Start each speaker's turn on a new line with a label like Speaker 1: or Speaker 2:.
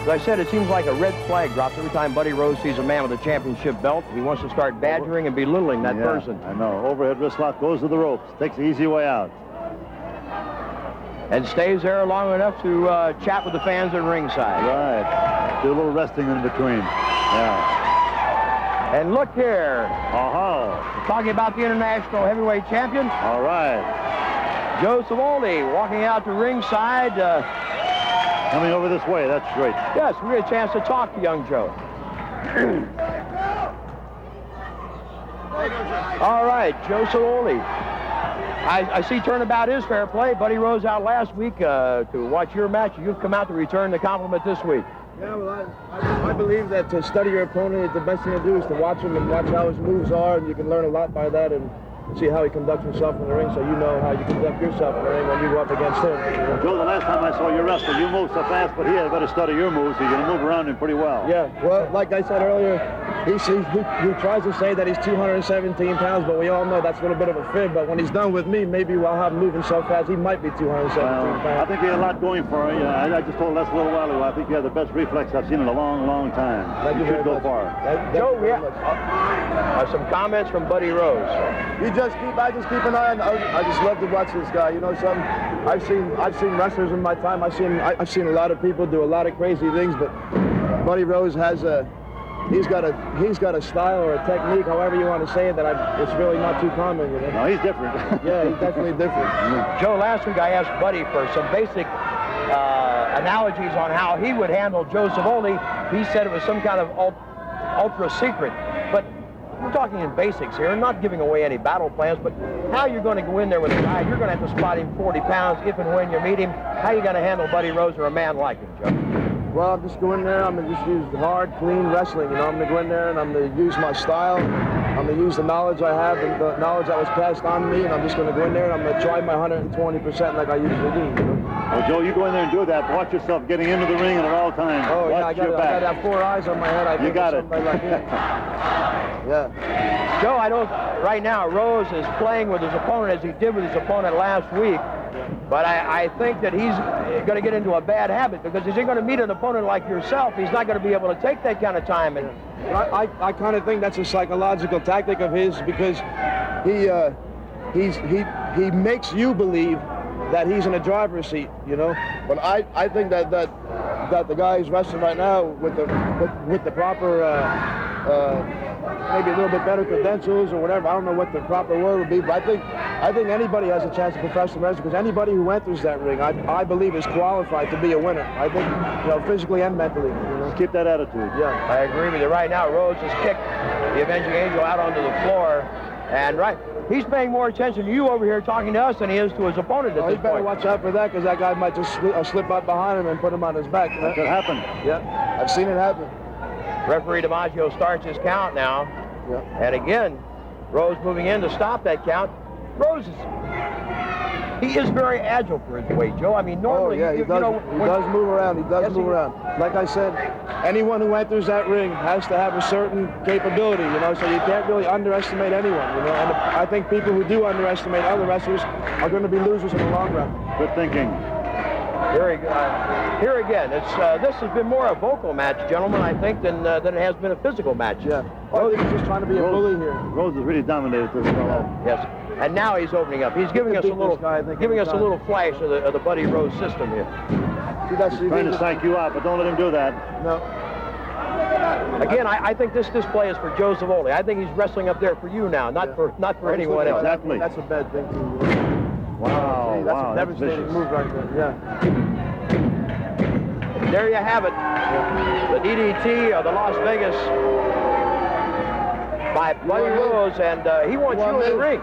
Speaker 1: As I said, it seems like a red flag drops every time Buddy Rose sees a man with a championship belt. He wants to start badgering and belittling that person.
Speaker 2: I know. Overhead wrist lock, goes to the ropes. Takes the easy way out.
Speaker 1: And stays there long enough to chat with the fans at ringside.
Speaker 2: Right. Do a little resting in between. Yeah.
Speaker 1: And look here.
Speaker 2: Uh-huh.
Speaker 1: Talking about the international heavyweight champion.
Speaker 2: All right.
Speaker 1: Joe Savoldi walking out to ringside.
Speaker 2: Coming over this way. That's great.
Speaker 1: Yes, we get a chance to talk to young Joe. All right, Joe Savoldi. I see turnabout is fair play. Buddy Rose out last week to watch your match. You've come out to return the compliment this week.
Speaker 3: Yeah, well, I believe that to study your opponent, the best thing to do is to watch him and watch how his moves are, and you can learn a lot by that and see how he conducts himself in the ring, so you know how you conduct yourself in the ring when you go up against him.
Speaker 2: Joe, the last time I saw you wrestle, you moved so fast, but he had better study your moves, so you're going to move around him pretty well.
Speaker 3: Yeah, well, like I said earlier, he tries to say that he's 217 pounds, but we all know that's a little bit of a fib. But when he's done with me, maybe I'll have him moving so fast, he might be 217 pounds.
Speaker 2: I think he had a lot going for you. I just told Les a little while ago, I think you have the best reflex I've seen in a long, long time.
Speaker 3: Thank you
Speaker 2: should go far.
Speaker 1: Joe, some comments from Buddy Rose.
Speaker 3: I just keep an eye on. I just love to watch this guy. You know something? I've seen wrestlers in my time. I've seen a lot of people do a lot of crazy things, but Buddy Rose has he's got a style or a technique, however you want to say it, that it's really not too common. You know?
Speaker 2: No, he's different.
Speaker 3: Yeah, he's definitely different.
Speaker 1: Joe, last week I asked Buddy for some basic analogies on how he would handle Joe Savoldi. He said it was some kind of ultra secret, but we're talking in basics here, not giving away any battle plans, but how you're going to go in there with a guy. You're going to have to spot him 40 pounds if and when you meet him. How are you going to handle Buddy Rose or a man like him, Joe?
Speaker 3: Well, I'm just going there. I'm going to just use hard, clean wrestling. You know, I'm going to go in there and I'm going to use my style. I'm going to use the knowledge I have and the knowledge that was passed on to me, and I'm just going to go in there and I'm going to try my 120% like I usually do. You know?
Speaker 2: Well, Joe, you go in there and do that. Watch yourself getting into the ring at all times.
Speaker 3: Oh, yeah,
Speaker 2: Watch
Speaker 3: I got to have 4 eyes on my head.
Speaker 2: You got it.
Speaker 3: Like yeah.
Speaker 1: Joe, I know right now Rose is playing with his opponent as he did with his opponent last week, but I think that he's going to get into a bad habit, because if he's going to meet an opponent like yourself, he's not going to be able to take that kind of time. And
Speaker 3: I kind of think that's a psychological tactic of his, because he makes you believe that he's in a driver's seat, you know. But I think that the guy who's wrestling right now with the proper maybe a little bit better credentials or whatever, I don't know what the proper word would be, but I think anybody has a chance of professional wrestling, because anybody who enters that ring, I believe, is qualified to be a winner. I think, you know, physically and mentally. You know?
Speaker 2: Keep that attitude.
Speaker 3: Yeah.
Speaker 1: I agree with you. Right now, Rose has kicked the Avenging Angel out onto the floor, and he's paying more attention to you over here talking to us than he is to his opponent at this
Speaker 3: He better
Speaker 1: point.
Speaker 3: watch out for that, because that guy might just slip up behind him and put him on his back.
Speaker 2: That could happen.
Speaker 3: Yeah, I've seen it happen.
Speaker 1: Referee DiMaggio starts his count now.
Speaker 3: Yeah.
Speaker 1: And again, Rose moving in to stop that count. Rose he is very agile for his weight, Joe. I mean, normally,
Speaker 3: he does move around. He does move around. Like I said, anyone who enters that ring has to have a certain capability, you know, so you can't really underestimate anyone, you know. And I think people who do underestimate other wrestlers are going to be losers in the long run.
Speaker 2: Good thinking.
Speaker 1: Very good. Here again, this has been more a vocal match, gentlemen, I think, than it has been a physical match.
Speaker 3: Yeah. I think he's just trying to be a bully here.
Speaker 2: Rose has really dominated this fellow.
Speaker 1: Yes. And now he's opening up. He's giving us a little, flash of the Buddy Rose system here.
Speaker 2: He's trying to psych you out, but don't let him do that.
Speaker 3: No.
Speaker 1: Again, I think this display is for Joe Savoldi. I think he's wrestling up there for you now, not for anyone else.
Speaker 2: Exactly.
Speaker 3: That's a bad thing too.
Speaker 2: Wow.
Speaker 3: That's a devastating move right there. Yeah.
Speaker 1: There you have it. The DDT of the Las Vegas by Buddy Rose, and he wants you in the ring.